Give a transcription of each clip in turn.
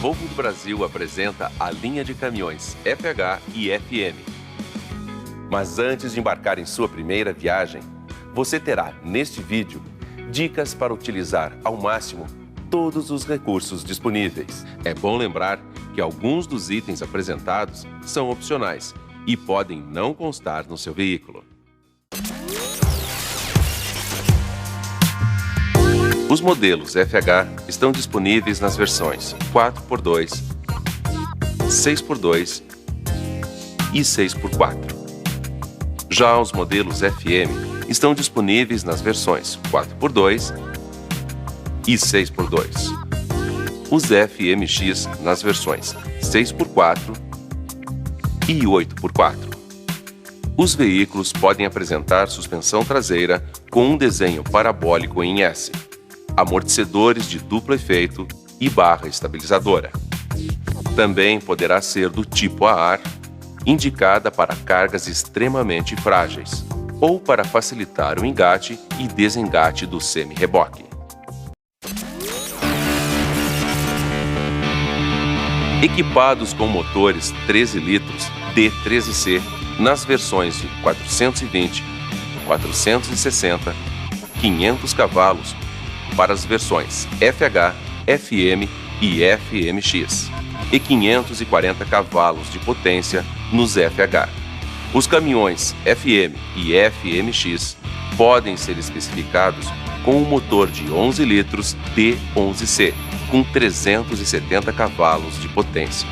Volvo do Brasil apresenta a linha de caminhões FH e FM. Mas antes de embarcar em sua primeira viagem, você terá, neste vídeo, dicas para utilizar ao máximo todos os recursos disponíveis. É bom lembrar que alguns dos itens apresentados são opcionais e podem não constar no seu veículo. Os modelos FH estão disponíveis nas versões 4x2, 6x2 e 6x4. Já os modelos FM estão disponíveis nas versões 4x2 e 6x2. Os FMX nas versões 6x4 e 8x4. Os veículos podem apresentar suspensão traseira com um desenho parabólico em S, amortecedores de duplo efeito e barra estabilizadora. Também poderá ser do tipo a ar, indicada para cargas extremamente frágeis, ou para facilitar o engate e desengate do semi-reboque. Equipados com motores 13 litros D13C nas versões de 420, 460, 500 cavalos, para as versões FH, FM e FMX, e 540 cavalos de potência nos FH. Os caminhões FM e FMX podem ser especificados com um motor de 11 litros D11C, com 370 cavalos de potência.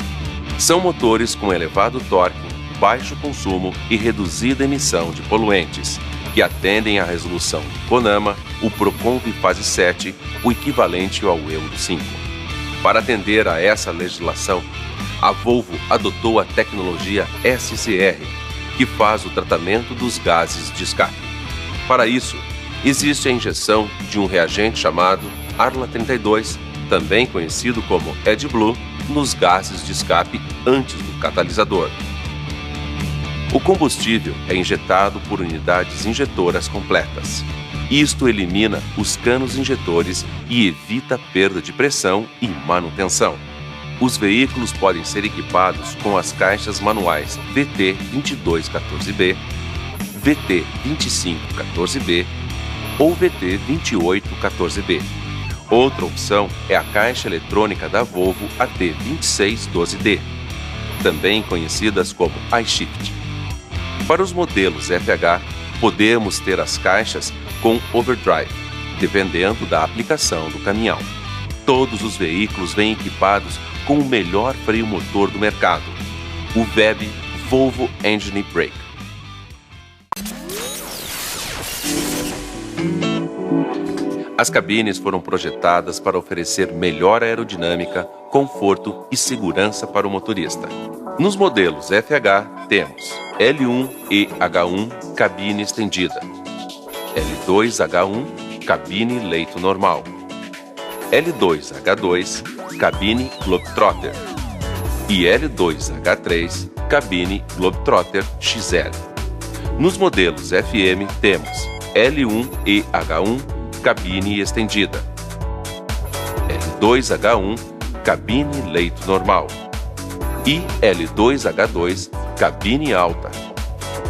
São motores com elevado torque, baixo consumo e reduzida emissão de poluentes, que atendem à resolução do CONAMA, o PROCONV fase 7, o equivalente ao Euro 5. Para atender a essa legislação, a Volvo adotou a tecnologia SCR, que faz o tratamento dos gases de escape. Para isso, existe a injeção de um reagente chamado Arla 32, também conhecido como AdBlue, nos gases de escape antes do catalisador. O combustível é injetado por unidades injetoras completas. Isto elimina os canos injetores e evita a perda de pressão e manutenção. Os veículos podem ser equipados com as caixas manuais VT2214B, VT2514B ou VT2814B. Outra opção é a caixa eletrônica da Volvo AT2612D, também conhecidas como iShift. Para os modelos FH, podemos ter as caixas com overdrive, dependendo da aplicação do caminhão. Todos os veículos vêm equipados com o melhor freio motor do mercado, o VEB Volvo Engine Brake. As cabines foram projetadas para oferecer melhor aerodinâmica, conforto e segurança para o motorista. Nos modelos FH, temos L1 e H1 cabine estendida, L2H1 cabine leito normal, L2H2 cabine Globetrotter e L2H3 cabine Globetrotter XL. Nos modelos FM temos L1 e H1 cabine estendida, L2H1 cabine leito normal e L2H2 cabine alta.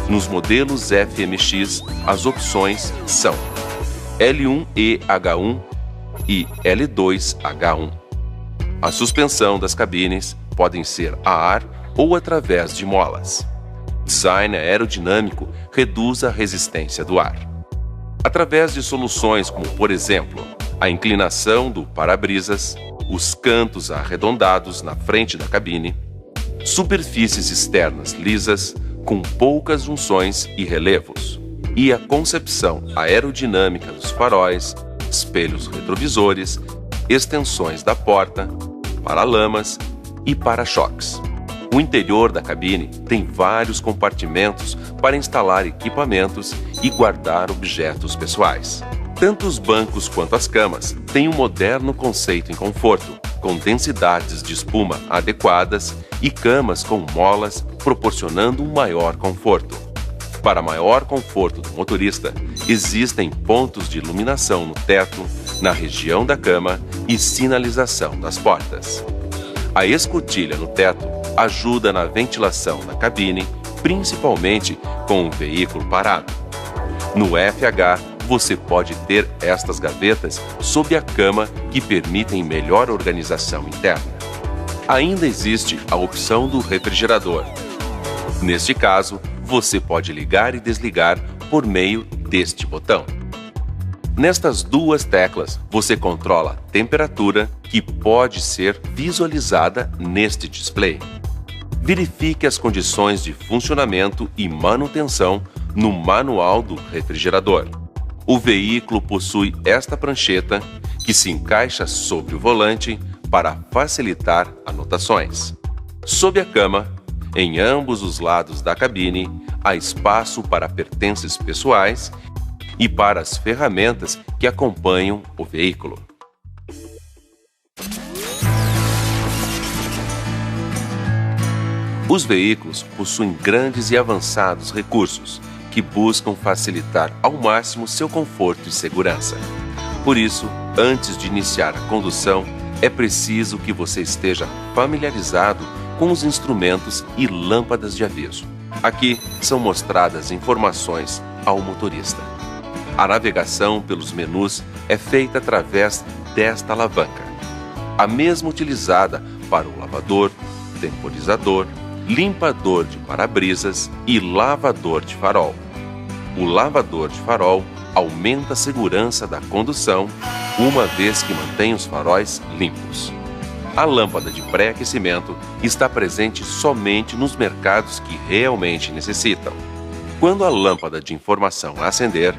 Nos modelos FMX, as opções são L1EH1 e L2H1. A suspensão das cabines podem ser a ar ou através de molas. Design aerodinâmico reduz a resistência do ar. Através de soluções como, por exemplo, a inclinação do para-brisas, os cantos arredondados na frente da cabine, superfícies externas lisas, com poucas junções e relevos, e a concepção aerodinâmica dos faróis, espelhos retrovisores, extensões da porta, paralamas e para-choques. O interior da cabine tem vários compartimentos para instalar equipamentos e guardar objetos pessoais. Tanto os bancos quanto as camas têm um moderno conceito em conforto, com densidades de espuma adequadas e camas com molas, proporcionando um maior conforto. Para maior conforto do motorista, existem pontos de iluminação no teto, na região da cama e sinalização das portas. A escotilha no teto ajuda na ventilação da cabine, principalmente com o veículo parado. No FH, você pode ter estas gavetas sob a cama que permitem melhor organização interna. Ainda existe a opção do refrigerador. Neste caso, você pode ligar e desligar por meio deste botão. Nestas duas teclas, você controla a temperatura que pode ser visualizada neste display. Verifique as condições de funcionamento e manutenção no manual do refrigerador. O veículo possui esta prancheta que se encaixa sobre o volante para facilitar anotações. Sob a cama, em ambos os lados da cabine, há espaço para pertences pessoais e para as ferramentas que acompanham o veículo. Os veículos possuem grandes e avançados recursos que buscam facilitar ao máximo seu conforto e segurança. Por isso, antes de iniciar a condução, é preciso que você esteja familiarizado com os instrumentos e lâmpadas de aviso. Aqui são mostradas informações ao motorista. A navegação pelos menus é feita através desta alavanca, a mesma utilizada para o lavador, temporizador, limpador de para-brisas e lavador de farol. O lavador de farol aumenta a segurança da condução, uma vez que mantém os faróis limpos. A lâmpada de pré-aquecimento está presente somente nos mercados que realmente necessitam. Quando a lâmpada de informação acender,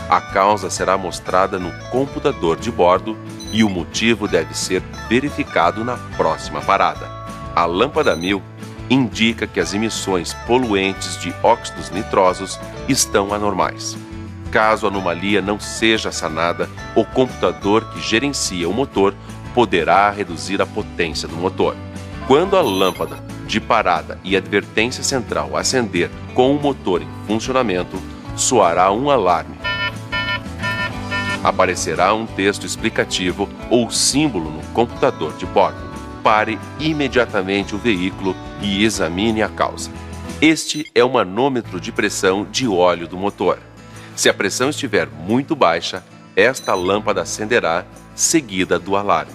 a causa será mostrada no computador de bordo e o motivo deve ser verificado na próxima parada. A lâmpada 1000 indica que as emissões poluentes de óxidos nitrosos estão anormais. Caso a anomalia não seja sanada, o computador que gerencia o motor poderá reduzir a potência do motor. Quando a lâmpada de parada e advertência central acender com o motor em funcionamento, soará um alarme. Aparecerá um texto explicativo ou símbolo no computador de bordo. Pare imediatamente o veículo e examine a causa. Este é o manômetro de pressão de óleo do motor. Se a pressão estiver muito baixa, esta lâmpada acenderá, seguida do alarme.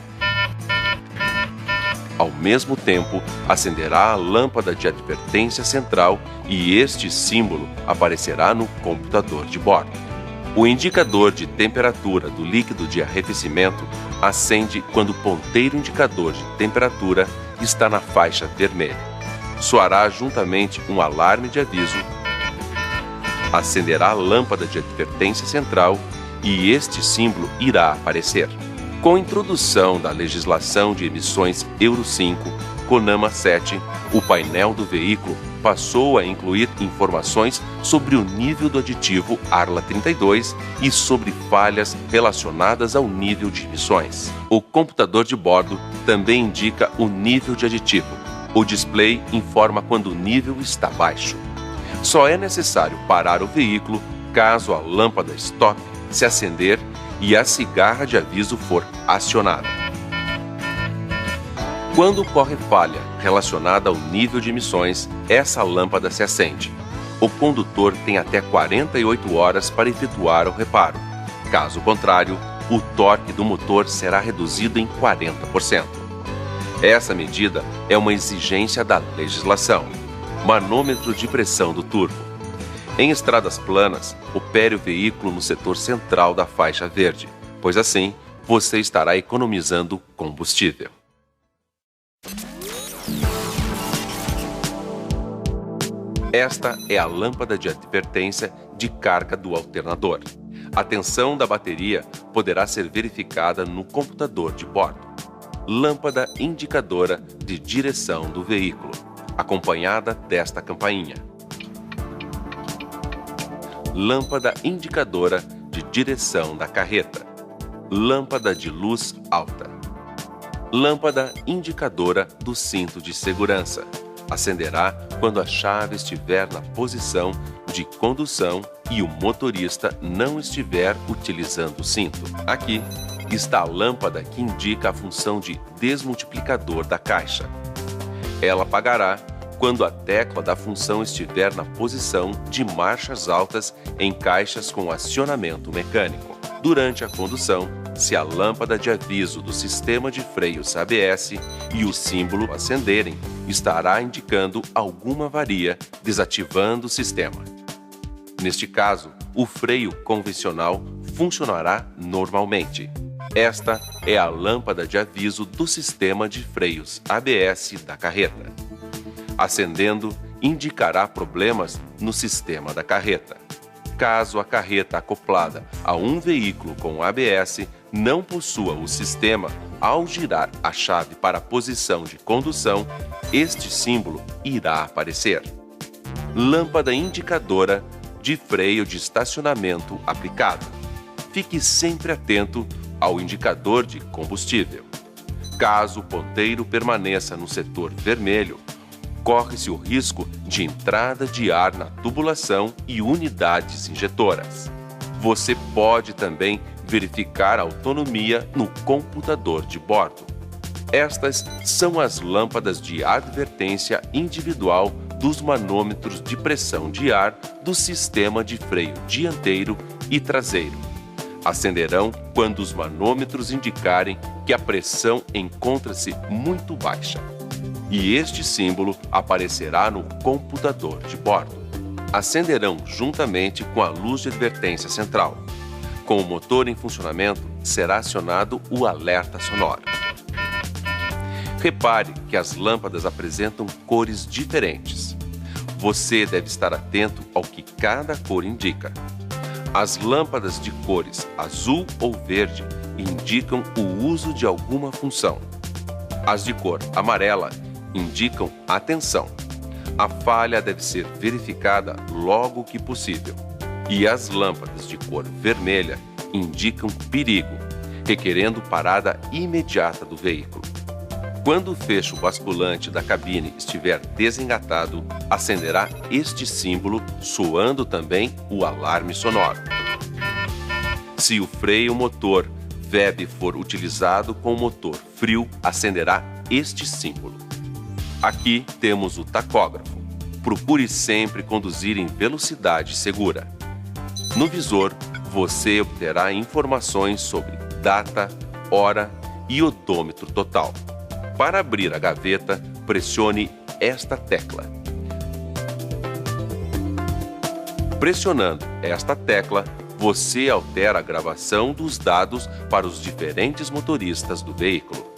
Ao mesmo tempo, acenderá a lâmpada de advertência central e este símbolo aparecerá no computador de bordo. O indicador de temperatura do líquido de arrefecimento acende quando o ponteiro indicador de temperatura está na faixa vermelha. Soará juntamente um alarme de aviso, acenderá a lâmpada de advertência central e este símbolo irá aparecer. Com a introdução da legislação de emissões Euro 5, CONAMA 7, o painel do veículo passou a incluir informações sobre o nível do aditivo Arla 32 e sobre falhas relacionadas ao nível de emissões. O computador de bordo também indica o nível de aditivo. O display informa quando o nível está baixo. Só é necessário parar o veículo caso a lâmpada stop se acender e a cigarra de aviso for acionada. Quando ocorre falha relacionada ao nível de emissões, essa lâmpada se acende. O condutor tem até 48 horas para efetuar o reparo. Caso contrário, o torque do motor será reduzido em 40%. Essa medida é uma exigência da legislação. Manômetro de pressão do turbo. Em estradas planas, opere o veículo no setor central da faixa verde, pois assim você estará economizando combustível. Esta é a lâmpada de advertência de carga do alternador. A tensão da bateria poderá ser verificada no computador de bordo. Lâmpada indicadora de direção do veículo, acompanhada desta campainha. Lâmpada indicadora de direção da carreta. Lâmpada de luz alta. Lâmpada indicadora do cinto de segurança. Acenderá quando a chave estiver na posição de condução e o motorista não estiver utilizando o cinto. Aqui, está a lâmpada que indica a função de desmultiplicador da caixa. Ela apagará quando a tecla da função estiver na posição de marchas altas em caixas com acionamento mecânico. Durante a condução, se a lâmpada de aviso do sistema de freios ABS e o símbolo acenderem, estará indicando alguma avaria, desativando o sistema. Neste caso, o freio convencional funcionará normalmente. Esta é a lâmpada de aviso do sistema de freios ABS da carreta. Acendendo, indicará problemas no sistema da carreta. Caso a carreta acoplada a um veículo com ABS não possua o sistema, ao girar a chave para a posição de condução, este símbolo irá aparecer. Lâmpada indicadora de freio de estacionamento aplicado. Fique sempre atento ao indicador de combustível. Caso o ponteiro permaneça no setor vermelho, corre-se o risco de entrada de ar na tubulação e unidades injetoras. Você pode também verificar a autonomia no computador de bordo. Estas são as lâmpadas de advertência individual dos manômetros de pressão de ar do sistema de freio dianteiro e traseiro. Acenderão quando os manômetros indicarem que a pressão encontra-se muito baixa. E este símbolo aparecerá no computador de bordo. Acenderão juntamente com a luz de advertência central. Com o motor em funcionamento, será acionado o alerta sonoro. Repare que as lâmpadas apresentam cores diferentes. Você deve estar atento ao que cada cor indica. As lâmpadas de cores azul ou verde indicam o uso de alguma função. As de cor amarela indicam atenção. A falha deve ser verificada logo que possível. E as lâmpadas de cor vermelha indicam perigo, requerendo parada imediata do veículo. Quando o fecho basculante da cabine estiver desengatado, acenderá este símbolo, soando também o alarme sonoro. Se o freio motor VEB for utilizado com o motor frio, acenderá este símbolo. Aqui temos o tacógrafo. Procure sempre conduzir em velocidade segura. No visor, você obterá informações sobre data, hora e odômetro total. Para abrir a gaveta, pressione esta tecla. Pressionando esta tecla, você altera a gravação dos dados para os diferentes motoristas do veículo.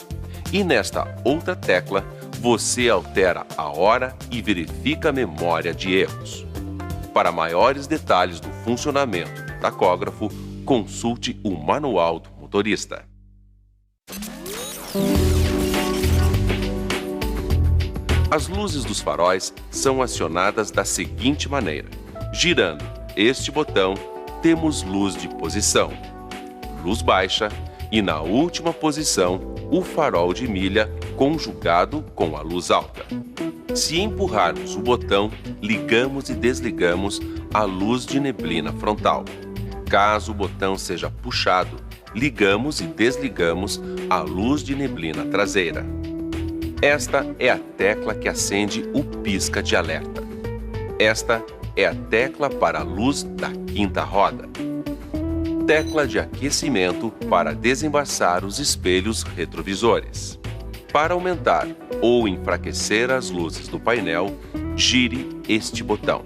E nesta outra tecla, você altera a hora e verifica a memória de erros. Para maiores detalhes do funcionamento do tacógrafo, consulte o manual do motorista. As luzes dos faróis são acionadas da seguinte maneira. Girando este botão, temos luz de posição, luz baixa e, na última posição, o farol de milha conjugado com a luz alta. Se empurrarmos o botão, ligamos e desligamos a luz de neblina frontal. Caso o botão seja puxado, ligamos e desligamos a luz de neblina traseira. Esta é a tecla que acende o pisca de alerta. Esta é a tecla para a luz da quinta roda. Tecla de aquecimento para desembaçar os espelhos retrovisores. Para aumentar ou enfraquecer as luzes do painel, gire este botão.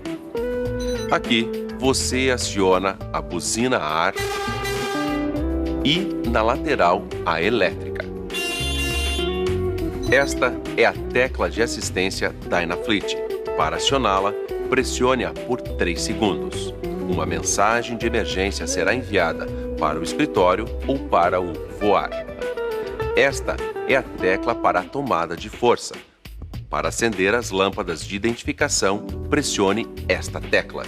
Aqui você aciona a buzina a ar e, na lateral, a elétrica. Esta é a tecla de assistência Dynafleet. Para acioná-la, pressione-a por 3 segundos. Uma mensagem de emergência será enviada para o escritório ou para o voar. Esta é a tecla para a tomada de força. Para acender as lâmpadas de identificação, pressione esta tecla.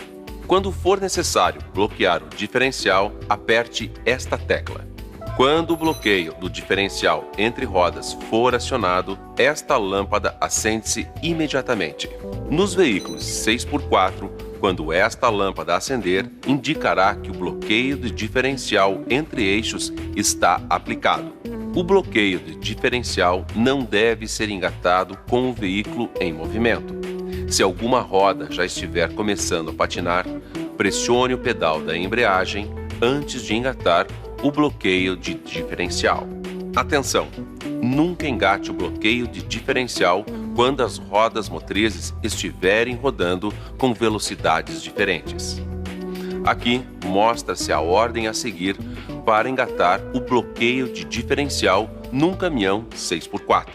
Quando for necessário bloquear o diferencial, aperte esta tecla. Quando o bloqueio do diferencial entre rodas for acionado, esta lâmpada acende-se imediatamente. Nos veículos 6x4, Quando esta lâmpada acender, indicará que o bloqueio de diferencial entre eixos está aplicado. O bloqueio de diferencial não deve ser engatado com o veículo em movimento. Se alguma roda já estiver começando a patinar, pressione o pedal da embreagem antes de engatar o bloqueio de diferencial. Atenção! Nunca engate o bloqueio de diferencial quando as rodas motrizes estiverem rodando com velocidades diferentes. Aqui mostra-se a ordem a seguir para engatar o bloqueio de diferencial num caminhão 6x4.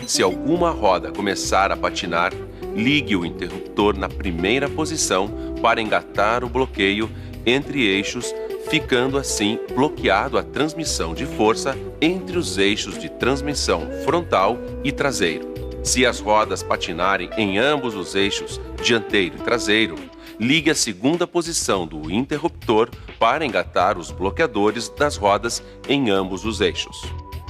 Se alguma roda começar a patinar, ligue o interruptor na primeira posição para engatar o bloqueio entre eixos, ficando assim bloqueado a transmissão de força entre os eixos de transmissão frontal e traseiro. Se as rodas patinarem em ambos os eixos, dianteiro e traseiro, ligue a segunda posição do interruptor para engatar os bloqueadores das rodas em ambos os eixos.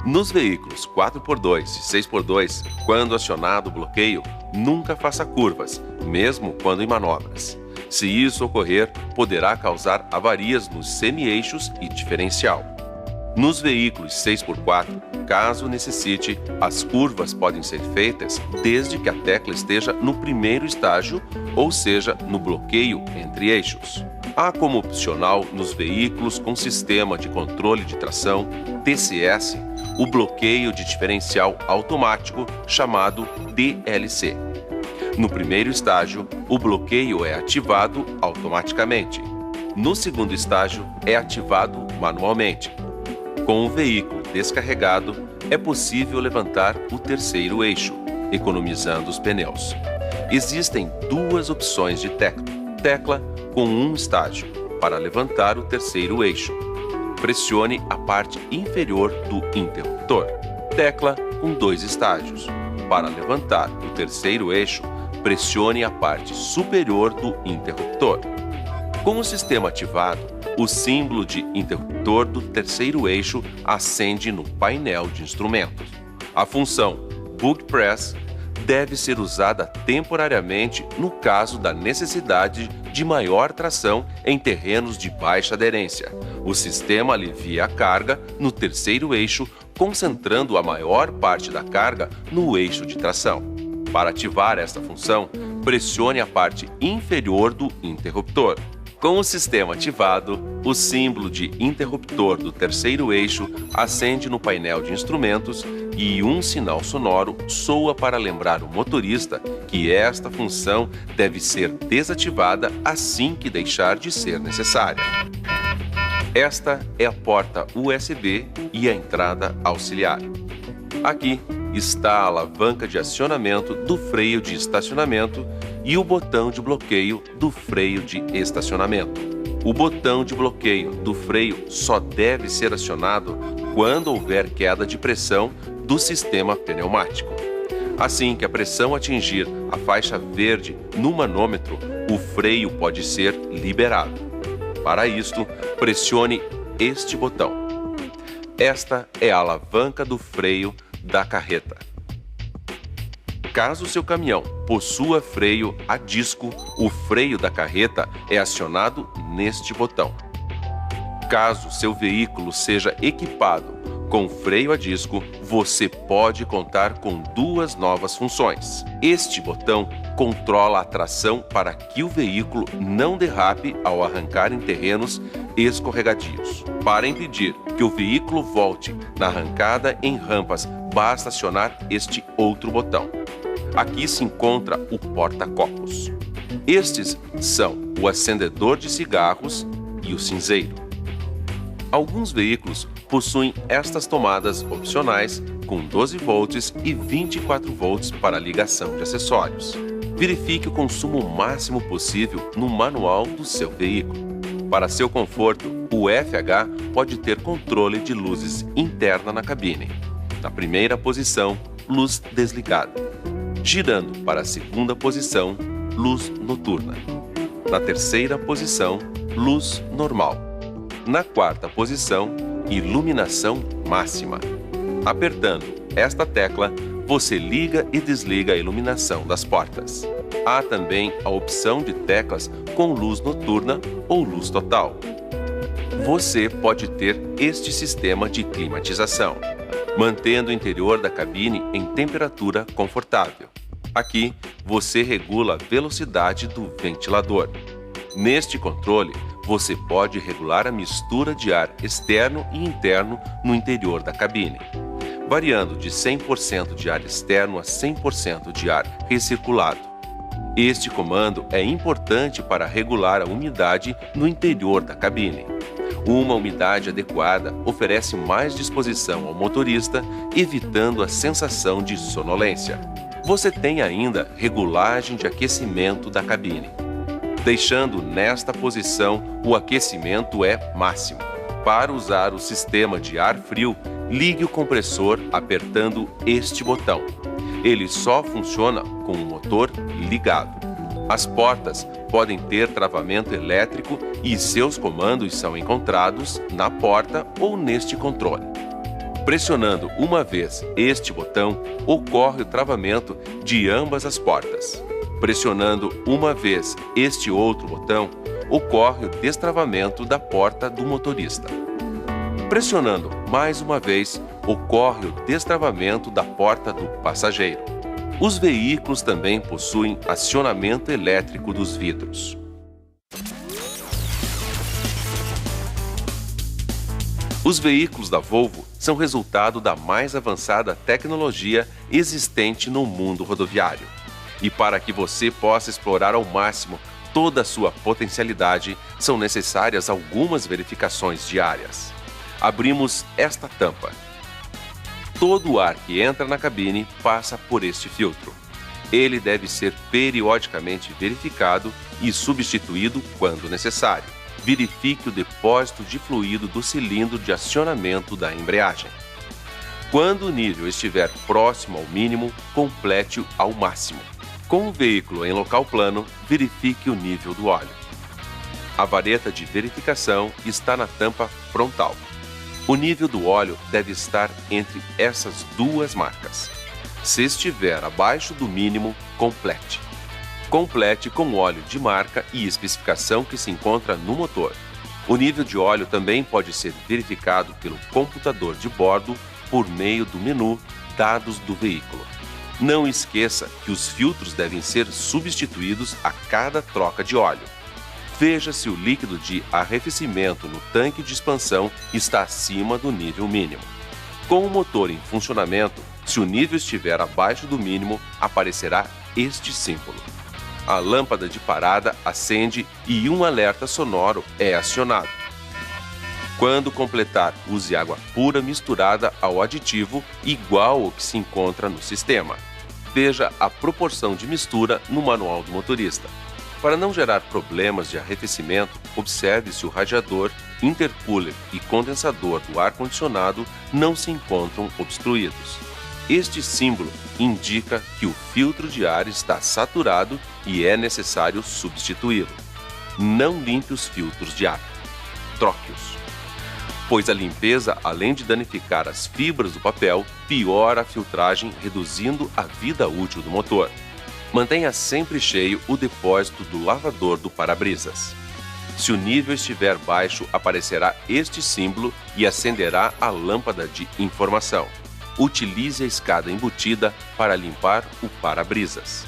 Nos veículos 4x2 e 6x2, quando acionado o bloqueio, nunca faça curvas, mesmo quando em manobras. Se isso ocorrer, poderá causar avarias nos semi-eixos e diferencial. Nos veículos 6x4, caso necessite, as curvas podem ser feitas desde que a tecla esteja no primeiro estágio, ou seja, no bloqueio entre eixos. Há como opcional nos veículos com sistema de controle de tração, TCS, o bloqueio de diferencial automático chamado DLC. No primeiro estágio, o bloqueio é ativado automaticamente. No segundo estágio, é ativado manualmente. Com o veículo descarregado, é possível levantar o terceiro eixo, economizando os pneus. Existem duas opções de tecla. Tecla com um estágio, para levantar o terceiro eixo. Pressione a parte inferior do interruptor. Tecla com dois estágios. Para levantar o terceiro eixo, pressione a parte superior do interruptor. Com o sistema ativado, o símbolo de interruptor do terceiro eixo acende no painel de instrumentos. A função Bug Press deve ser usada temporariamente no caso da necessidade de maior tração em terrenos de baixa aderência. O sistema alivia a carga no terceiro eixo, concentrando a maior parte da carga no eixo de tração. Para ativar esta função, pressione a parte inferior do interruptor. Com o sistema ativado, o símbolo de interruptor do terceiro eixo acende no painel de instrumentos e um sinal sonoro soa para lembrar o motorista que esta função deve ser desativada assim que deixar de ser necessária. Esta é a porta USB e a entrada auxiliar. Aqui está a alavanca de acionamento do freio de estacionamento e o botão de bloqueio do freio de estacionamento. O botão de bloqueio do freio só deve ser acionado quando houver queda de pressão do sistema pneumático. Assim que a pressão atingir a faixa verde no manômetro, o freio pode ser liberado. Para isto, pressione este botão. Esta é a alavanca do freio da carreta. Caso seu caminhão possua freio a disco, o freio da carreta é acionado neste botão. Caso seu veículo seja equipado com freio a disco, você pode contar com duas novas funções. Este botão controla a tração para que o veículo não derrape ao arrancar em terrenos escorregadios. Para impedir que o veículo volte na arrancada em rampas, basta acionar este outro botão. Aqui se encontra o porta-copos. Estes são o acendedor de cigarros e o cinzeiro. Alguns veículos possuem estas tomadas opcionais com 12 volts e 24 volts para ligação de acessórios. Verifique o consumo máximo possível no manual do seu veículo. Para seu conforto, o FH pode ter controle de luzes interna na cabine. Na primeira posição, luz desligada. Girando para a segunda posição, luz noturna. Na terceira posição, luz normal. Na quarta posição, iluminação máxima. Apertando esta tecla, você liga e desliga a iluminação das portas. Há também a opção de teclas com luz noturna ou luz total. Você pode ter este sistema de climatização, mantendo o interior da cabine em temperatura confortável. Aqui, você regula a velocidade do ventilador. Neste controle, você pode regular a mistura de ar externo e interno no interior da cabine, variando de 100% de ar externo a 100% de ar recirculado. Este comando é importante para regular a umidade no interior da cabine. Uma umidade adequada oferece mais disposição ao motorista, evitando a sensação de sonolência. Você tem ainda regulagem de aquecimento da cabine. Deixando nesta posição, o aquecimento é máximo. Para usar o sistema de ar frio, ligue o compressor apertando este botão. Ele só funciona com o motor ligado. As portas podem ter travamento elétrico e seus comandos são encontrados na porta ou neste controle. Pressionando uma vez este botão, ocorre o travamento de ambas as portas. Pressionando uma vez este outro botão, ocorre o destravamento da porta do motorista. Pressionando mais uma vez, ocorre o destravamento da porta do passageiro. Os veículos também possuem acionamento elétrico dos vidros. Os veículos da Volvo são resultado da mais avançada tecnologia existente no mundo rodoviário. E para que você possa explorar ao máximo toda a sua potencialidade, são necessárias algumas verificações diárias. Abrimos esta tampa. Todo o ar que entra na cabine passa por este filtro. Ele deve ser periodicamente verificado e substituído quando necessário. Verifique o depósito de fluido do cilindro de acionamento da embreagem. Quando o nível estiver próximo ao mínimo, complete-o ao máximo. Com o veículo em local plano, verifique o nível do óleo. A vareta de verificação está na tampa frontal. O nível do óleo deve estar entre essas duas marcas. Se estiver abaixo do mínimo, complete. Complete com óleo de marca e especificação que se encontra no motor. O nível de óleo também pode ser verificado pelo computador de bordo por meio do menu Dados do veículo. Não esqueça que os filtros devem ser substituídos a cada troca de óleo. Veja se o líquido de arrefecimento no tanque de expansão está acima do nível mínimo. Com o motor em funcionamento, se o nível estiver abaixo do mínimo, aparecerá este símbolo. A lâmpada de parada acende e um alerta sonoro é acionado. Quando completar, use água pura misturada ao aditivo igual ao que se encontra no sistema. Veja a proporção de mistura no manual do motorista. Para não gerar problemas de arrefecimento, observe se o radiador, intercooler e condensador do ar-condicionado não se encontram obstruídos. Este símbolo indica que o filtro de ar está saturado e é necessário substituí-lo. Não limpe os filtros de ar. Troque-os. Pois a limpeza, além de danificar as fibras do papel, piora a filtragem, reduzindo a vida útil do motor. Mantenha sempre cheio o depósito do lavador do para-brisas. Se o nível estiver baixo, aparecerá este símbolo e acenderá a lâmpada de informação. Utilize a escada embutida para limpar o para-brisas.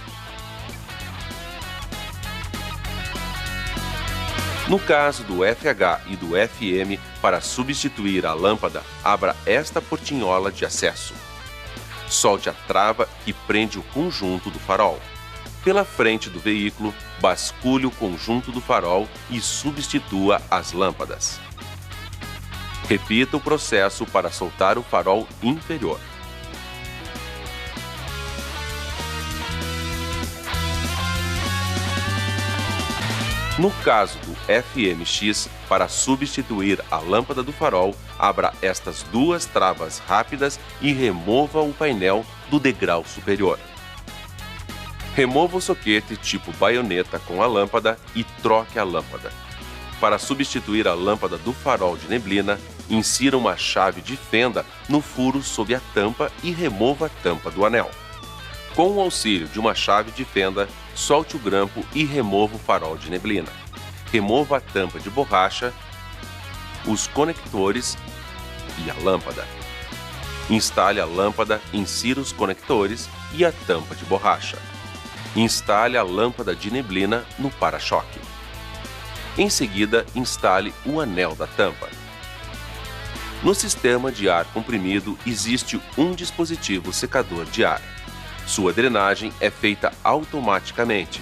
No caso do FH e do FM, para substituir a lâmpada, abra esta portinhola de acesso. Solte a trava que prende o conjunto do farol. Pela frente do veículo, bascule o conjunto do farol e substitua as lâmpadas. Repita o processo para soltar o farol inferior. No caso do FMX, para substituir a lâmpada do farol, abra estas duas travas rápidas e remova o painel do degrau superior. Remova o soquete tipo baioneta com a lâmpada e troque a lâmpada. Para substituir a lâmpada do farol de neblina, insira uma chave de fenda no furo sob a tampa e remova a tampa do anel. Com o auxílio de uma chave de fenda, solte o grampo e remova o farol de neblina. Remova a tampa de borracha, os conectores e a lâmpada. Instale a lâmpada, insira os conectores e a tampa de borracha. Instale a lâmpada de neblina no para-choque. Em seguida, instale o anel da tampa. No sistema de ar comprimido existe um dispositivo secador de ar. Sua drenagem é feita automaticamente.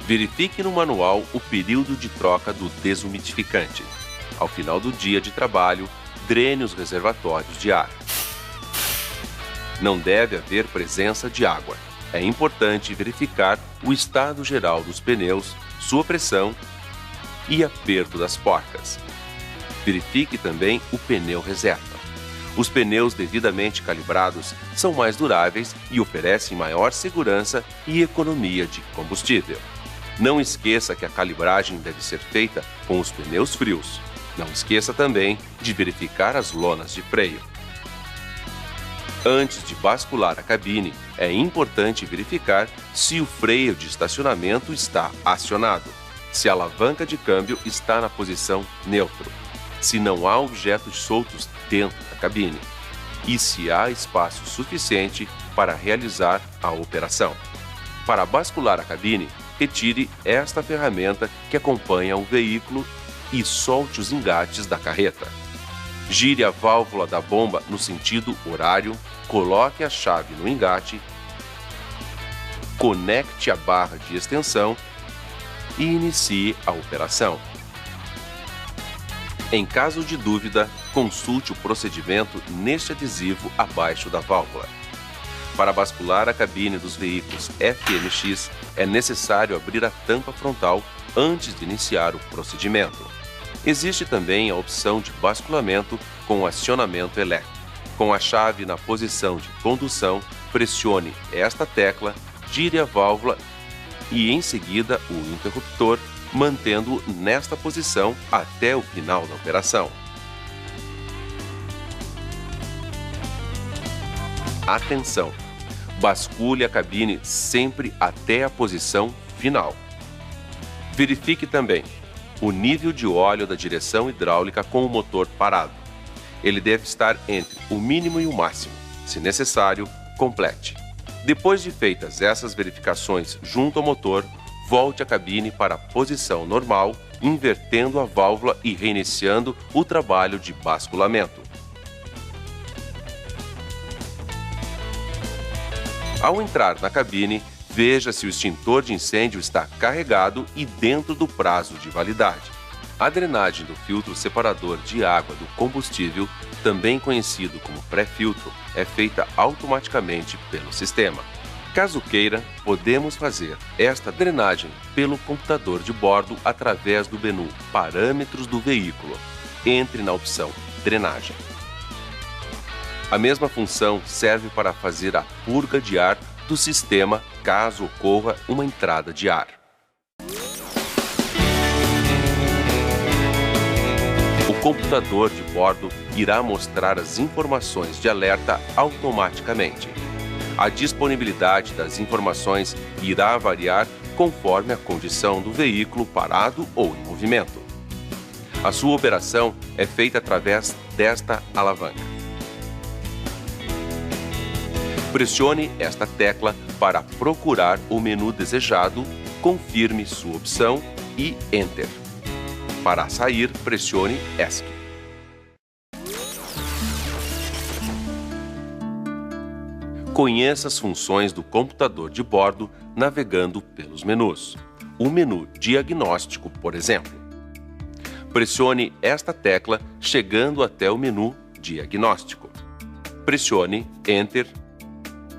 Verifique no manual o período de troca do desumidificante. Ao final do dia de trabalho, drene os reservatórios de ar. Não deve haver presença de água. É importante verificar o estado geral dos pneus, sua pressão e aperto das porcas. Verifique também o pneu reserva. Os pneus devidamente calibrados são mais duráveis e oferecem maior segurança e economia de combustível. Não esqueça que a calibragem deve ser feita com os pneus frios. Não esqueça também de verificar as lonas de freio. Antes de bascular a cabine, é importante verificar se o freio de estacionamento está acionado, se a alavanca de câmbio está na posição neutro, se não há objetos soltos dentro da cabine e se há espaço suficiente para realizar a operação. Para bascular a cabine, retire esta ferramenta que acompanha o veículo e solte os engates da carreta. Gire a válvula da bomba no sentido horário, coloque a chave no engate, conecte a barra de extensão e inicie a operação. Em caso de dúvida, consulte o procedimento neste adesivo abaixo da válvula. Para bascular a cabine dos veículos FMX, é necessário abrir a tampa frontal antes de iniciar o procedimento. Existe também a opção de basculamento com acionamento elétrico. Com a chave na posição de condução, pressione esta tecla, gire a válvula e em seguida o interruptor, mantendo-o nesta posição até o final da operação. Atenção! Bascule a cabine sempre até a posição final. Verifique também o nível de óleo da direção hidráulica com o motor parado. Ele deve estar entre o mínimo e o máximo. Se necessário, complete. Depois de feitas essas verificações junto ao motor, volte a cabine para a posição normal, invertendo a válvula e reiniciando o trabalho de basculamento. Ao entrar na cabine, veja se o extintor de incêndio está carregado e dentro do prazo de validade. A drenagem do filtro separador de água do combustível, também conhecido como pré-filtro, é feita automaticamente pelo sistema. Caso queira, podemos fazer esta drenagem pelo computador de bordo através do menu Parâmetros do veículo. Entre na opção Drenagem. A mesma função serve para fazer a purga de ar do sistema caso ocorra uma entrada de ar. O computador de bordo irá mostrar as informações de alerta automaticamente. A disponibilidade das informações irá variar conforme a condição do veículo parado ou em movimento. A sua operação é feita através desta alavanca. Pressione esta tecla para procurar o menu desejado, confirme sua opção e Enter. Para sair, pressione ESC. Conheça as funções do computador de bordo navegando pelos menus. O menu Diagnóstico, por exemplo. Pressione esta tecla chegando até o menu Diagnóstico. Pressione Enter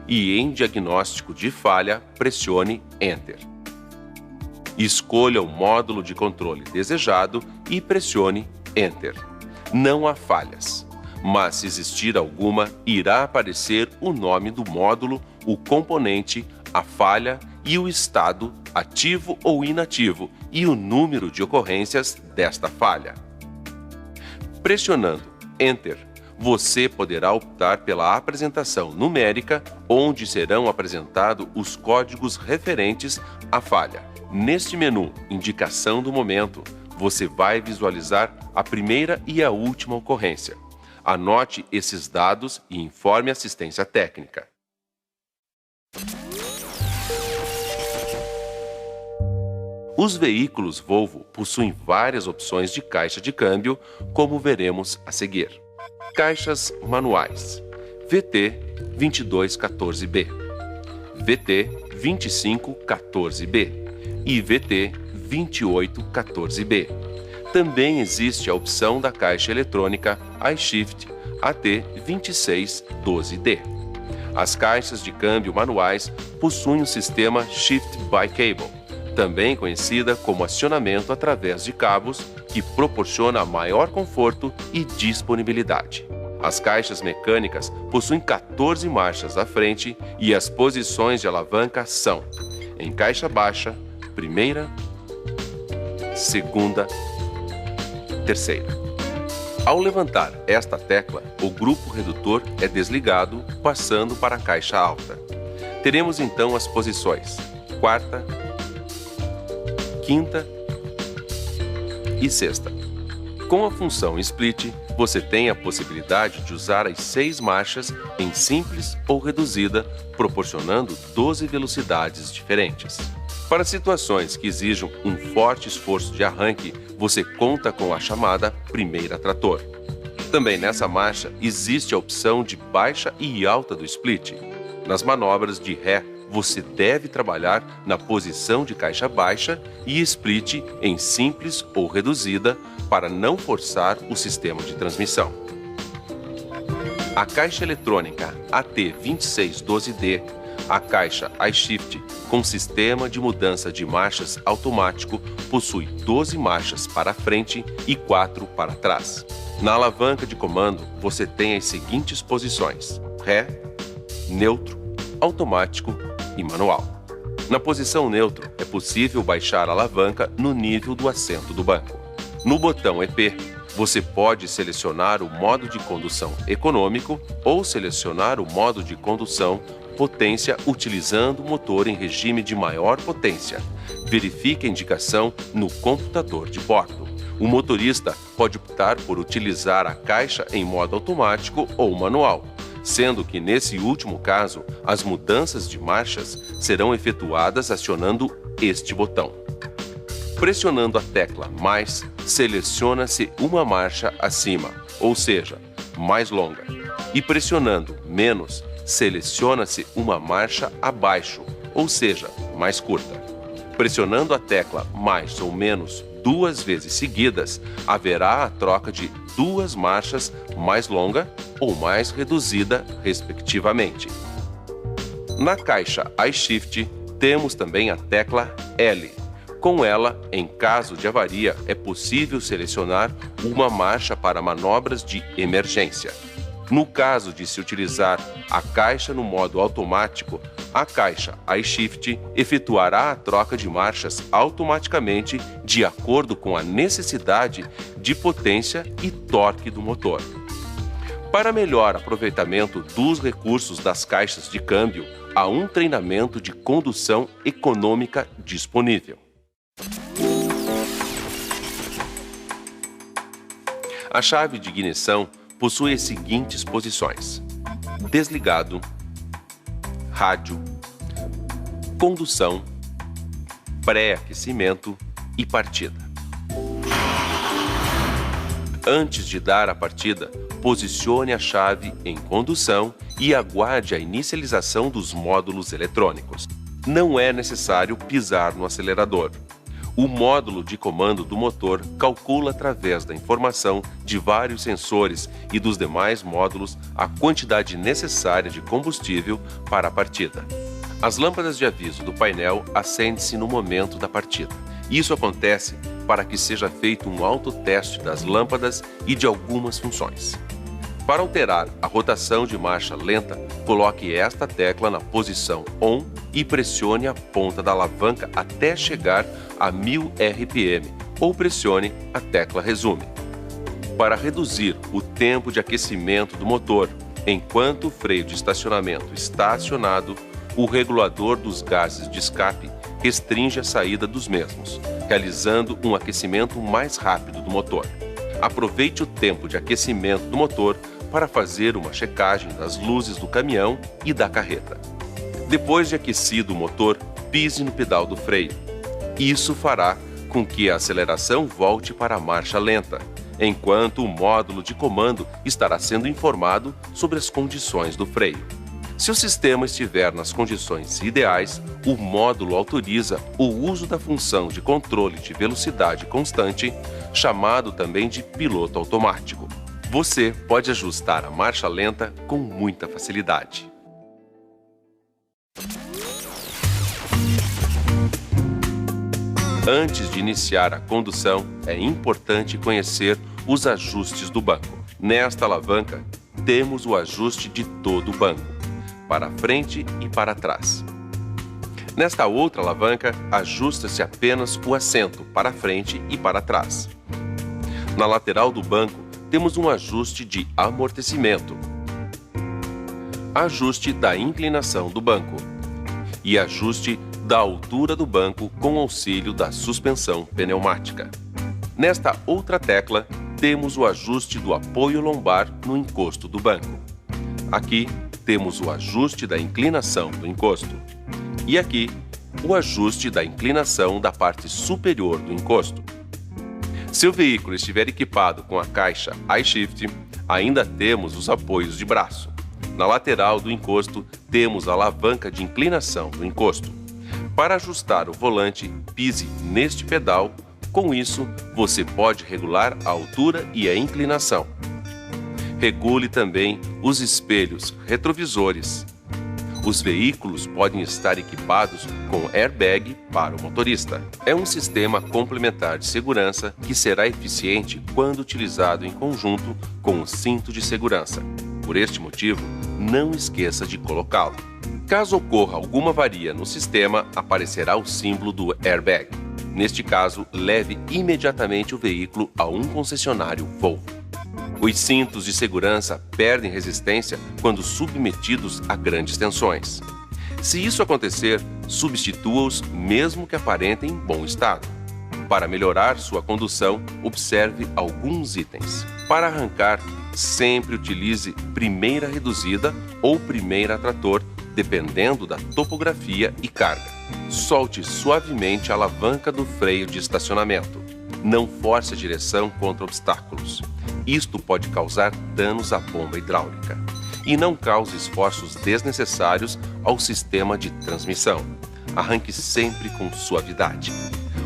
e em Diagnóstico de falha, pressione Enter. Escolha o módulo de controle desejado e pressione Enter. Não há falhas, mas se existir alguma, irá aparecer o nome do módulo, o componente, a falha e o estado, ativo ou inativo, e o número de ocorrências desta falha. Pressionando Enter, Você poderá optar pela apresentação numérica, onde serão apresentados os códigos referentes à falha. Neste menu, Indicação do Momento, você vai visualizar a primeira e a última ocorrência. Anote esses dados e informe a assistência técnica. Os veículos Volvo possuem várias opções de caixa de câmbio, como veremos a seguir. Caixas manuais: VT 2214B, VT 2514B e VT 2814B. Também existe a opção da caixa eletrônica iShift AT2612D. As caixas de câmbio manuais possuem o sistema Shift by Cable, também conhecida como acionamento através de cabos, que proporciona maior conforto e disponibilidade. As caixas mecânicas possuem 14 marchas à frente e as posições de alavanca são: em caixa baixa, primeira, segunda, terceira. Ao levantar esta tecla, o grupo redutor é desligado, passando para a caixa alta. Teremos então as posições: quarta, quinta e sexta. Com a função Split, você tem a possibilidade de usar as 6 marchas em simples ou reduzida, proporcionando 12 velocidades diferentes. Para situações que exijam um forte esforço de arranque, você conta com a chamada primeira trator. Também nessa marcha existe a opção de baixa e alta do split. Nas manobras de ré, você deve trabalhar na posição de caixa baixa e split em simples ou reduzida para não forçar o sistema de transmissão. A caixa eletrônica AT2612D, a caixa iShift com sistema de mudança de marchas automático, possui 12 marchas para frente e 4 para trás. Na alavanca de comando, você tem as seguintes posições: ré, neutro, automático e manual. Na posição neutro, é possível baixar a alavanca no nível do assento do banco. No botão EP, você pode selecionar o modo de condução econômico ou selecionar o modo de condução potência utilizando o motor em regime de maior potência. Verifique a indicação no computador de bordo. O motorista pode optar por utilizar a caixa em modo automático ou manual, sendo que nesse último caso, as mudanças de marchas serão efetuadas acionando este botão. Pressionando a tecla mais, seleciona-se uma marcha acima, ou seja, mais longa, e pressionando menos, seleciona-se uma marcha abaixo, ou seja, mais curta. Pressionando a tecla mais ou menos 2 vezes seguidas, haverá a troca de 2 marchas mais longa ou mais reduzida, respectivamente. Na caixa iShift, temos também a tecla L. Com ela, em caso de avaria, é possível selecionar uma marcha para manobras de emergência. No caso de se utilizar a caixa no modo automático, a caixa iShift efetuará a troca de marchas automaticamente de acordo com a necessidade de potência e torque do motor. Para melhor aproveitamento dos recursos das caixas de câmbio, há um treinamento de condução econômica disponível. A chave de ignição possui as seguintes posições: desligado, rádio, condução, pré-aquecimento e partida. Antes de dar a partida, posicione a chave em condução e aguarde a inicialização dos módulos eletrônicos. Não é necessário pisar no acelerador. O módulo de comando do motor calcula através da informação de vários sensores e dos demais módulos a quantidade necessária de combustível para a partida. As lâmpadas de aviso do painel acendem-se no momento da partida. Isso acontece para que seja feito um autoteste das lâmpadas e de algumas funções. Para alterar a rotação de marcha lenta, coloque esta tecla na posição ON e pressione a ponta da alavanca até chegar a 1000 RPM ou pressione a tecla Resume. Para reduzir o tempo de aquecimento do motor enquanto o freio de estacionamento está acionado, o regulador dos gases de escape restringe a saída dos mesmos, realizando um aquecimento mais rápido do motor. Aproveite o tempo de aquecimento do motor para fazer uma checagem das luzes do caminhão e da carreta. Depois de aquecido o motor, pise no pedal do freio. Isso fará com que a aceleração volte para a marcha lenta, enquanto o módulo de comando estará sendo informado sobre as condições do freio. Se o sistema estiver nas condições ideais, o módulo autoriza o uso da função de controle de velocidade constante, chamado também de piloto automático. Você pode ajustar a marcha lenta com muita facilidade. Antes de iniciar a condução, é importante conhecer os ajustes do banco. Nesta alavanca, temos o ajuste de todo o banco, para frente e para trás. Nesta outra alavanca, ajusta-se apenas o assento para frente e para trás. Na lateral do banco, temos um ajuste de amortecimento, ajuste da inclinação do banco e ajuste da altura do banco com auxílio da suspensão pneumática. Nesta outra tecla, temos o ajuste do apoio lombar no encosto do banco. Aqui, temos o ajuste da inclinação do encosto. E aqui, o ajuste da inclinação da parte superior do encosto. Se o veículo estiver equipado com a caixa iShift, ainda temos os apoios de braço. Na lateral do encosto, temos a alavanca de inclinação do encosto. Para ajustar o volante, pise neste pedal. Com isso, você pode regular a altura e a inclinação. Regule também os espelhos retrovisores. Os veículos podem estar equipados com airbag para o motorista. É um sistema complementar de segurança que será eficiente quando utilizado em conjunto com o cinto de segurança. Por este motivo, não esqueça de colocá-lo. Caso ocorra alguma avaria no sistema, aparecerá o símbolo do airbag. Neste caso, leve imediatamente o veículo a um concessionário Volvo. Os cintos de segurança perdem resistência quando submetidos a grandes tensões. Se isso acontecer, substitua-os mesmo que aparentem em bom estado. Para melhorar sua condução, observe alguns itens. Para arrancar, sempre utilize primeira reduzida ou primeira trator, dependendo da topografia e carga. Solte suavemente a alavanca do freio de estacionamento. Não force a direção contra obstáculos. Isto pode causar danos à bomba hidráulica. E não cause esforços desnecessários ao sistema de transmissão. Arranque sempre com suavidade.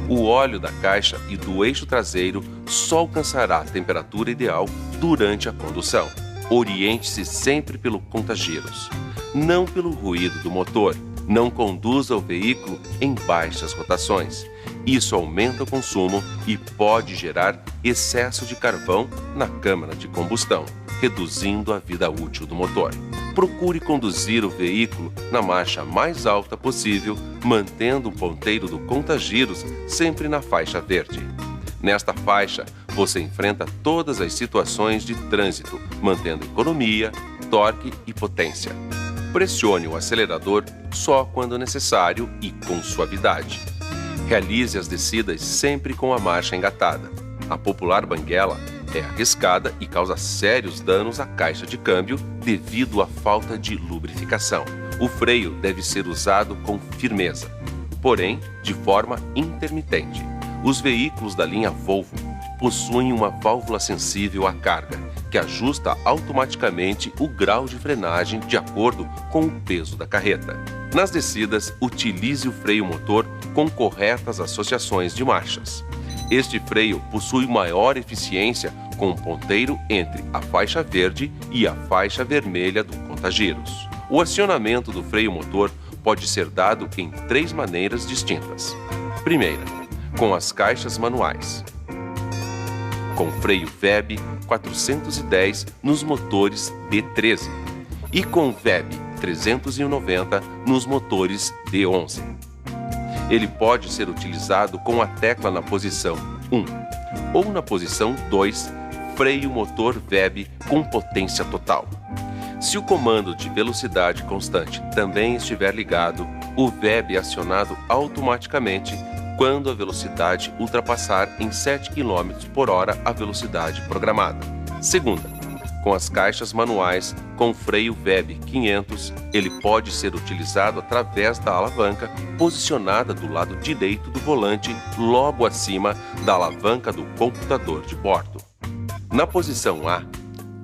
O óleo da caixa e do eixo traseiro só alcançará a temperatura ideal durante a condução. Oriente-se sempre pelo conta-giros, não pelo ruído do motor. Não conduza o veículo em baixas rotações. Isso aumenta o consumo e pode gerar excesso de carvão na câmara de combustão, reduzindo a vida útil do motor. Procure conduzir o veículo na marcha mais alta possível, mantendo o ponteiro do conta-giros sempre na faixa verde. Nesta faixa, você enfrenta todas as situações de trânsito, mantendo economia, torque e potência. Pressione o acelerador só quando necessário e com suavidade. Realize as descidas sempre com a marcha engatada. A popular banguela é arriscada e causa sérios danos à caixa de câmbio devido à falta de lubrificação. O freio deve ser usado com firmeza, porém de forma intermitente. Os veículos da linha Volvo possuem uma válvula sensível à carga, que ajusta automaticamente o grau de frenagem de acordo com o peso da carreta. Nas descidas, utilize o freio motor com corretas associações de marchas. Este freio possui maior eficiência com o ponteiro entre a faixa verde e a faixa vermelha do conta-giros. O acionamento do freio motor pode ser dado em 3 maneiras distintas. Primeira, com as caixas manuais. Com freio VEB 410 nos motores D13 e com VEB 390 nos motores D11. Ele pode ser utilizado com a tecla na posição 1 ou na posição 2, freio motor VEB com potência total. Se o comando de velocidade constante também estiver ligado, o VEB é acionado automaticamente quando a velocidade ultrapassar em 7 km por hora a velocidade programada. Segunda, com as caixas manuais com freio VEB 500, ele pode ser utilizado através da alavanca posicionada do lado direito do volante, logo acima da alavanca do computador de bordo. Na posição A,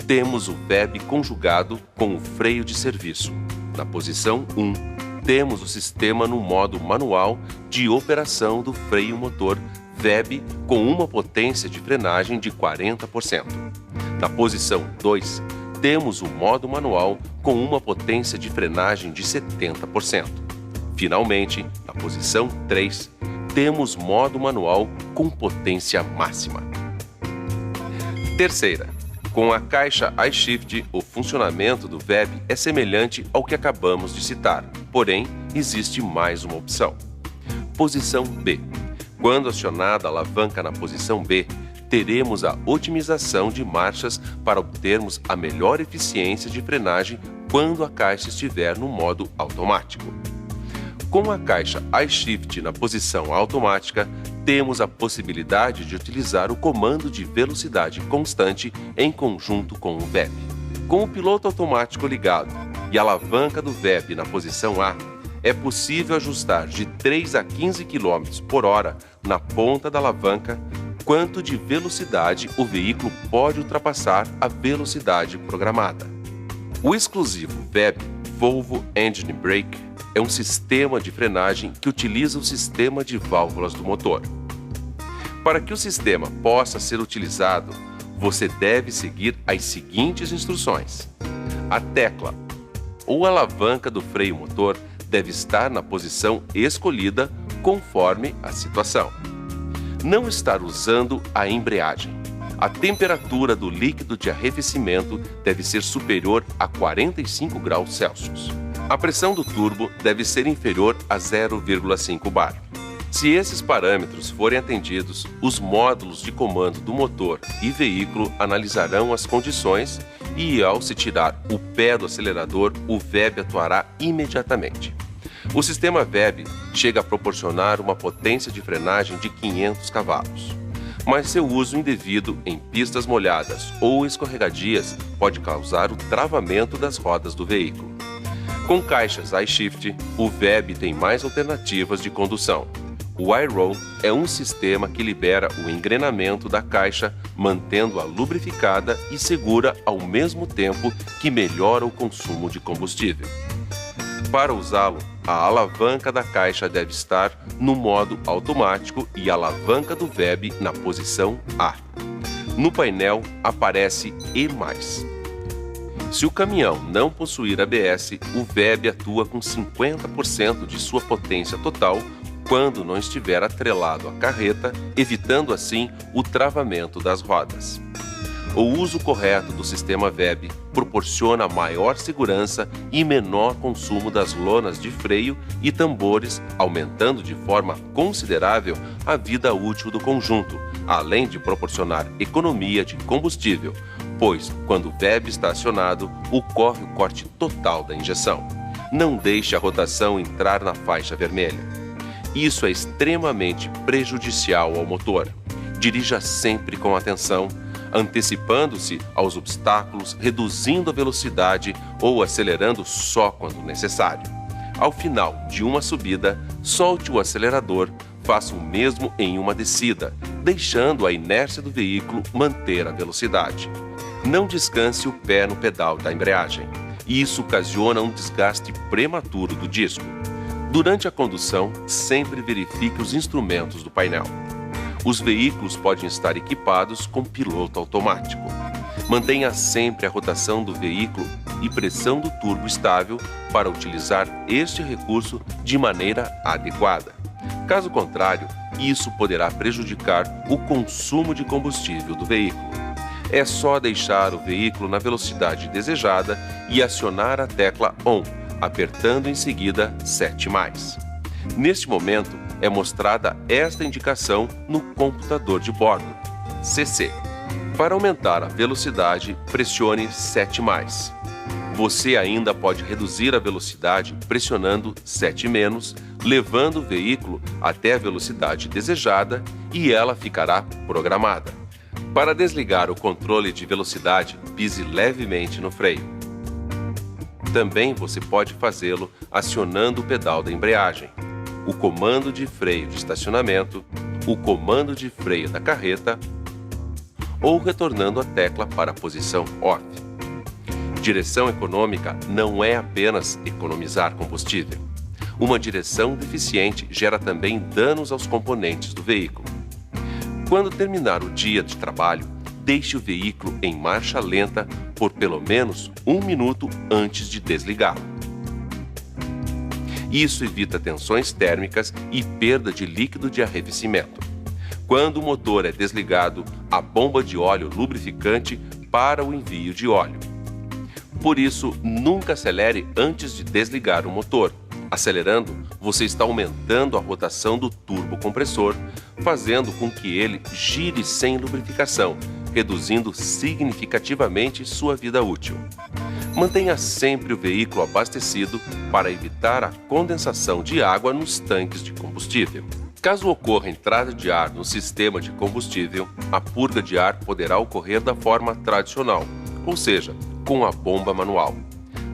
temos o VEB conjugado com o freio de serviço. Na posição 1, temos o sistema no modo manual de operação do freio motor VEB com uma potência de frenagem de 40%. Na posição 2, temos o modo manual com uma potência de frenagem de 70%. Finalmente, na posição 3, temos modo manual com potência máxima. Terceira, com a caixa iShift, o funcionamento do VEB é semelhante ao que acabamos de citar, porém, existe mais uma opção. Posição B. Quando acionada a alavanca na posição B, teremos a otimização de marchas para obtermos a melhor eficiência de frenagem quando a caixa estiver no modo automático. Com a caixa iShift na posição automática, temos a possibilidade de utilizar o comando de velocidade constante em conjunto com o VEB. Com o piloto automático ligado e a alavanca do VEB na posição A, é possível ajustar de 3 a 15 km por hora na ponta da alavanca quanto de velocidade o veículo pode ultrapassar a velocidade programada. O exclusivo VEB Volvo Engine Brake é um sistema de frenagem que utiliza o sistema de válvulas do motor. Para que o sistema possa ser utilizado, você deve seguir as seguintes instruções. A tecla ou alavanca do freio motor deve estar na posição escolhida conforme a situação. Não estar usando a embreagem. A temperatura do líquido de arrefecimento deve ser superior a 45 graus Celsius. A pressão do turbo deve ser inferior a 0,5 bar. Se esses parâmetros forem atendidos, os módulos de comando do motor e veículo analisarão as condições e, ao se tirar o pé do acelerador, o VEB atuará imediatamente. O sistema VEB chega a proporcionar uma potência de frenagem de 500 cavalos. Mas seu uso indevido em pistas molhadas ou escorregadias pode causar o travamento das rodas do veículo. Com caixas iShift, o VEB tem mais alternativas de condução. O iRoll é um sistema que libera o engrenamento da caixa, mantendo-a lubrificada e segura ao mesmo tempo que melhora o consumo de combustível. Para usá-lo, a alavanca da caixa deve estar no modo automático e a alavanca do VEB na posição A. No painel aparece E+. Se o caminhão não possuir ABS, o VEB atua com 50% de sua potência total quando não estiver atrelado à carreta, evitando assim o travamento das rodas. O uso correto do sistema VEB proporciona maior segurança e menor consumo das lonas de freio e tambores, aumentando de forma considerável a vida útil do conjunto, além de proporcionar economia de combustível, pois, quando o VEB está acionado, ocorre o corte total da injeção. Não deixe a rotação entrar na faixa vermelha. Isso é extremamente prejudicial ao motor. Dirija sempre com atenção, antecipando-se aos obstáculos, reduzindo a velocidade ou acelerando só quando necessário. Ao final de uma subida, solte o acelerador, faça o mesmo em uma descida, deixando a inércia do veículo manter a velocidade. Não descanse o pé no pedal da embreagem. Isso ocasiona um desgaste prematuro do disco. Durante a condução, sempre verifique os instrumentos do painel. Os veículos podem estar equipados com piloto automático. Mantenha sempre a rotação do veículo e pressão do turbo estável para utilizar este recurso de maneira adequada. Caso contrário, isso poderá prejudicar o consumo de combustível do veículo. É só deixar o veículo na velocidade desejada e acionar a tecla ON, apertando em seguida 7+. Neste momento, é mostrada esta indicação no computador de bordo, CC. Para aumentar a velocidade, pressione 7+. Você ainda pode reduzir a velocidade pressionando 7-, levando o veículo até a velocidade desejada e ela ficará programada. Para desligar o controle de velocidade, pise levemente no freio. Também você pode fazê-lo acionando o pedal da embreagem, o comando de freio de estacionamento, o comando de freio da carreta ou retornando a tecla para a posição OFF. Direção econômica não é apenas economizar combustível. Uma direção deficiente gera também danos aos componentes do veículo. Quando terminar o dia de trabalho, deixe o veículo em marcha lenta por pelo menos 1 minuto antes de desligá-lo. Isso evita tensões térmicas e perda de líquido de arrefecimento. Quando o motor é desligado, a bomba de óleo lubrificante para o envio de óleo. Por isso, nunca acelere antes de desligar o motor. Acelerando, você está aumentando a rotação do turbocompressor, fazendo com que ele gire sem lubrificação, reduzindo significativamente sua vida útil. Mantenha sempre o veículo abastecido para evitar a condensação de água nos tanques de combustível. Caso ocorra entrada de ar no sistema de combustível, a purga de ar poderá ocorrer da forma tradicional, ou seja, com a bomba manual.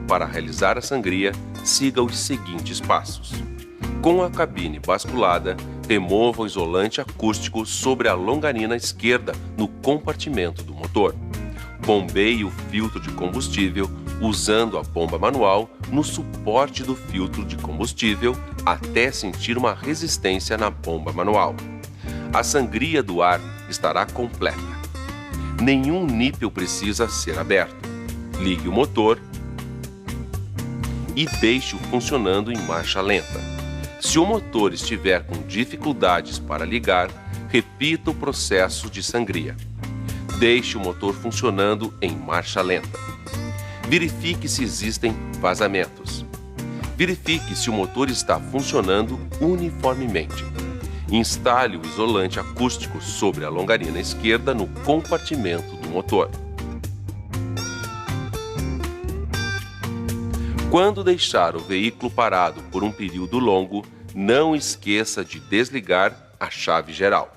Para realizar a sangria, siga os seguintes passos. Com a cabine basculada, remova o isolante acústico sobre a longanina esquerda no compartimento do motor. Bombeie o filtro de combustível usando a bomba manual no suporte do filtro de combustível até sentir uma resistência na bomba manual. A sangria do ar estará completa. Nenhum nípel precisa ser aberto. Ligue o motor e deixe-o funcionando em marcha lenta. Se o motor estiver com dificuldades para ligar, repita o processo de sangria. Deixe o motor funcionando em marcha lenta. Verifique se existem vazamentos. Verifique se o motor está funcionando uniformemente. Instale o isolante acústico sobre a longanina esquerda no compartimento do motor. Quando deixar o veículo parado por um período longo, não esqueça de desligar a chave geral.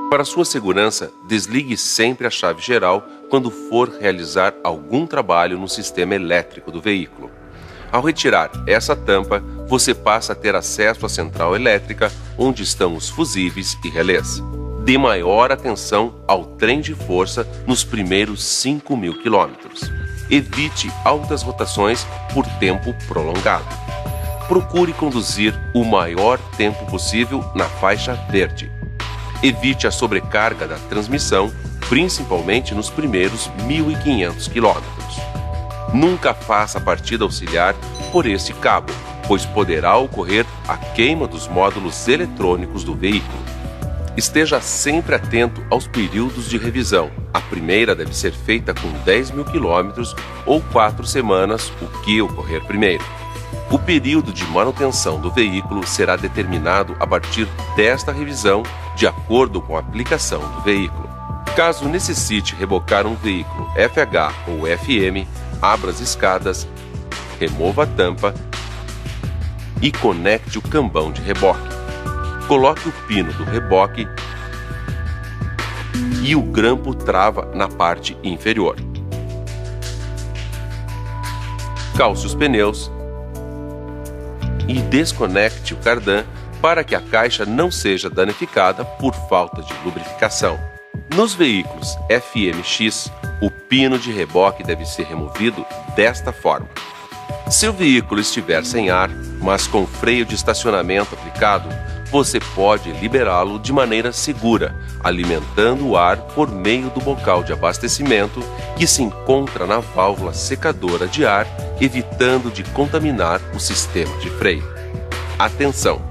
Para sua segurança, desligue sempre a chave geral quando for realizar algum trabalho no sistema elétrico do veículo. Ao retirar essa tampa, você passa a ter acesso à central elétrica, onde estão os fusíveis e relés. Dê maior atenção ao trem de força nos primeiros 5.000 km. Evite altas rotações por tempo prolongado. Procure conduzir o maior tempo possível na faixa verde. Evite a sobrecarga da transmissão, principalmente nos primeiros 1.500 km. Nunca faça a partida auxiliar por esse cabo, pois poderá ocorrer a queima dos módulos eletrônicos do veículo. Esteja sempre atento aos períodos de revisão. A primeira deve ser feita com 10.000 km ou 4 semanas, o que ocorrer primeiro. O período de manutenção do veículo será determinado a partir desta revisão, de acordo com a aplicação do veículo. Caso necessite rebocar um veículo FH ou FM, abra as escadas, remova a tampa e conecte o cambão de reboque. Coloque o pino do reboque e o grampo trava na parte inferior. Calce os pneus e desconecte o cardan para que a caixa não seja danificada por falta de lubrificação. Nos veículos FMX, o pino de reboque deve ser removido desta forma. Se o veículo estiver sem ar, mas com freio de estacionamento aplicado, você pode liberá-lo de maneira segura, alimentando o ar por meio do bocal de abastecimento que se encontra na válvula secadora de ar, evitando de contaminar o sistema de freio. Atenção!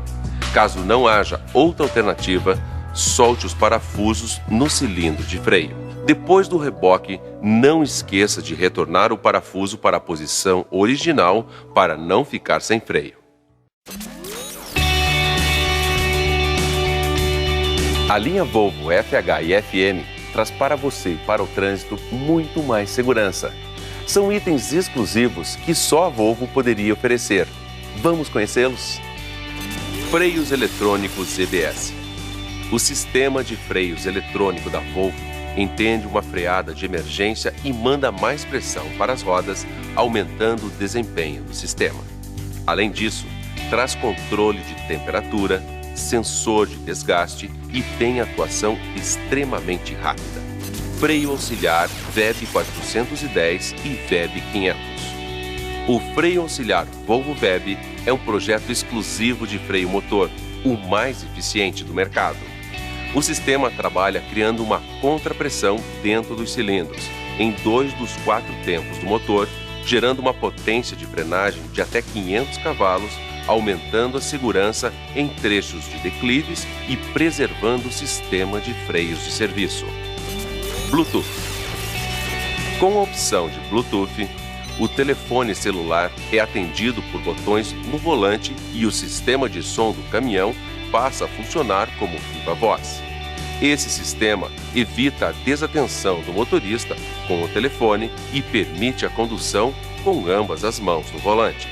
Caso não haja outra alternativa, solte os parafusos no cilindro de freio. Depois do reboque, não esqueça de retornar o parafuso para a posição original para não ficar sem freio. A linha Volvo FH e FM traz para você e para o trânsito muito mais segurança. São itens exclusivos que só a Volvo poderia oferecer. Vamos conhecê-los? Freios eletrônicos EBS. O sistema de freios eletrônico da Volvo entende uma freada de emergência e manda mais pressão para as rodas, aumentando o desempenho do sistema. Além disso, traz controle de temperatura, sensor de desgaste e tem atuação extremamente rápida. Freio auxiliar VEB 410 e VEB 500. O freio auxiliar Volvo VEB é um projeto exclusivo de freio motor, o mais eficiente do mercado. O sistema trabalha criando uma contrapressão dentro dos cilindros, em 2 dos 4 tempos do motor, gerando uma potência de frenagem de até 500 cavalos, aumentando a segurança em trechos de declives e preservando o sistema de freios de serviço. Bluetooth. Com a opção de Bluetooth, o telefone celular é atendido por botões no volante e o sistema de som do caminhão passa a funcionar como viva voz. Esse sistema evita a desatenção do motorista com o telefone e permite a condução com ambas as mãos no volante.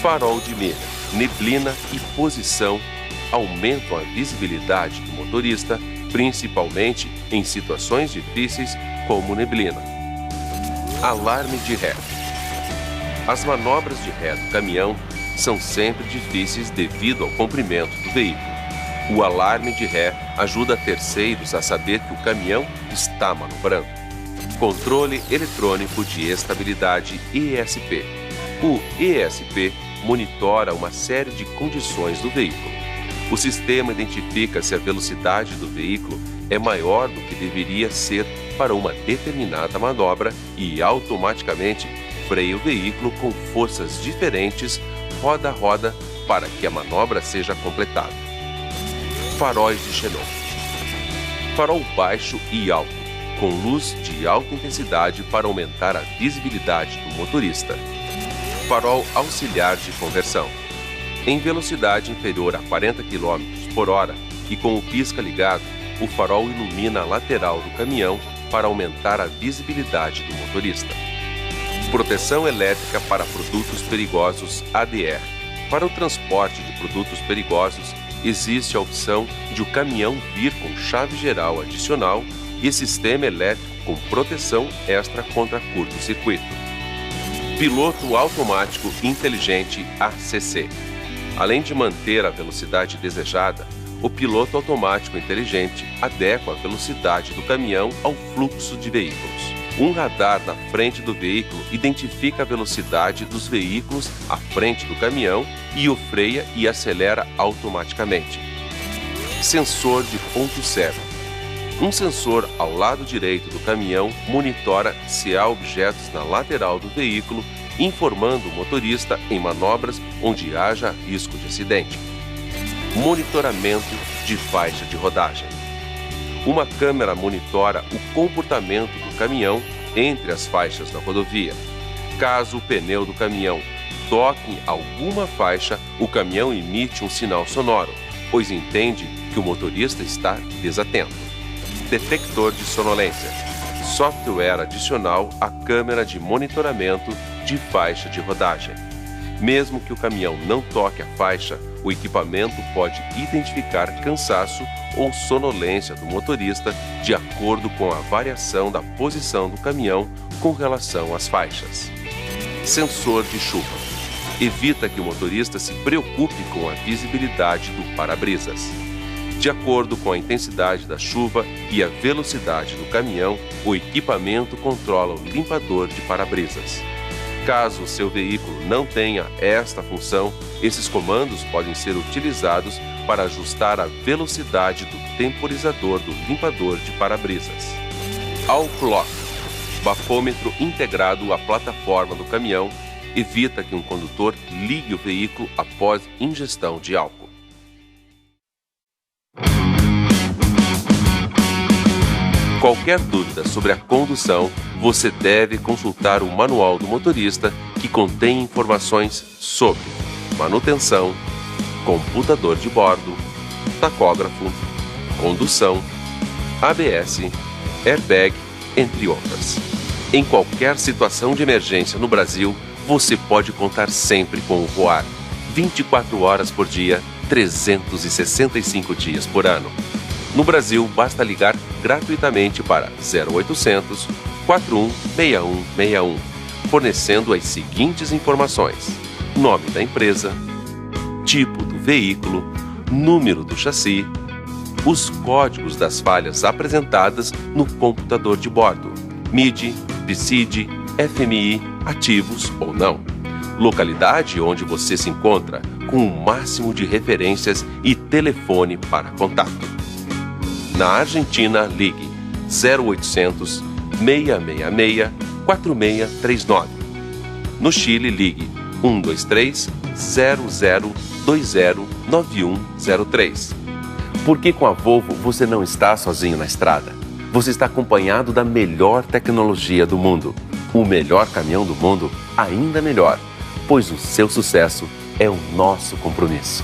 Farol de milha, neblina e posição aumentam a visibilidade do motorista, principalmente em situações difíceis como neblina. Alarme de ré. As manobras de ré do caminhão são sempre difíceis devido ao comprimento do veículo. O alarme de ré ajuda terceiros a saber que o caminhão está manobrando. Controle eletrônico de estabilidade ESP. O ESP monitora uma série de condições do veículo. O sistema identifica se a velocidade do veículo é maior do que deveria ser para uma determinada manobra e automaticamente freia o veículo com forças diferentes, roda a roda, para que a manobra seja completada. Faróis de xenon. Farol baixo e alto, com luz de alta intensidade para aumentar a visibilidade do motorista. Farol auxiliar de conversão. Em velocidade inferior a 40 km por hora e com o pisca ligado, o farol ilumina a lateral do caminhão para aumentar a visibilidade do motorista. Proteção elétrica para produtos perigosos ADR. Para o transporte de produtos perigosos, existe a opção de o caminhão vir com chave geral adicional e sistema elétrico com proteção extra contra curto-circuito. Piloto automático inteligente ACC. Além de manter a velocidade desejada, o piloto automático inteligente adequa a velocidade do caminhão ao fluxo de veículos. Um radar na frente do veículo identifica a velocidade dos veículos à frente do caminhão e o freia e acelera automaticamente. Sensor de ponto cego. Um sensor ao lado direito do caminhão monitora se há objetos na lateral do veículo, informando o motorista em manobras onde haja risco de acidente. Monitoramento de faixa de rodagem. Uma câmera monitora o comportamento do caminhão entre as faixas da rodovia. Caso o pneu do caminhão toque em alguma faixa, o caminhão emite um sinal sonoro, pois entende que o motorista está desatento. Detector de sonolência. Software adicional à câmera de monitoramento de faixa de rodagem. Mesmo que o caminhão não toque a faixa, o equipamento pode identificar cansaço ou sonolência do motorista de acordo com a variação da posição do caminhão com relação às faixas. Sensor de chuva. Evita que o motorista se preocupe com a visibilidade do para-brisas. De acordo com a intensidade da chuva e a velocidade do caminhão, o equipamento controla o limpador de para-brisas. Caso o seu veículo não tenha esta função, esses comandos podem ser utilizados para ajustar a velocidade do temporizador do limpador de para-brisas. Alclock. Bafômetro integrado à plataforma do caminhão evita que um condutor ligue o veículo após ingestão de álcool. Qualquer dúvida sobre a condução, você deve consultar o Manual do Motorista, que contém informações sobre manutenção, computador de bordo, tacógrafo, condução, ABS, airbag, entre outras. Em qualquer situação de emergência no Brasil, você pode contar sempre com o Voar. 24 horas por dia, 365 dias por ano. No Brasil, basta ligar gratuitamente para 0800 41 6161, fornecendo as seguintes informações: nome da empresa, tipo do veículo, número do chassi, os códigos das falhas apresentadas no computador de bordo, MIDI, PCID, FMI, ativos ou não, localidade onde você se encontra, com o máximo de referências e telefone para contato. Na Argentina, ligue 0800 666 4639. No Chile, ligue 123 0020 9103. Porque com a Volvo você não está sozinho na estrada. Você está acompanhado da melhor tecnologia do mundo. O melhor caminhão do mundo, ainda melhor, pois o seu sucesso é o nosso compromisso.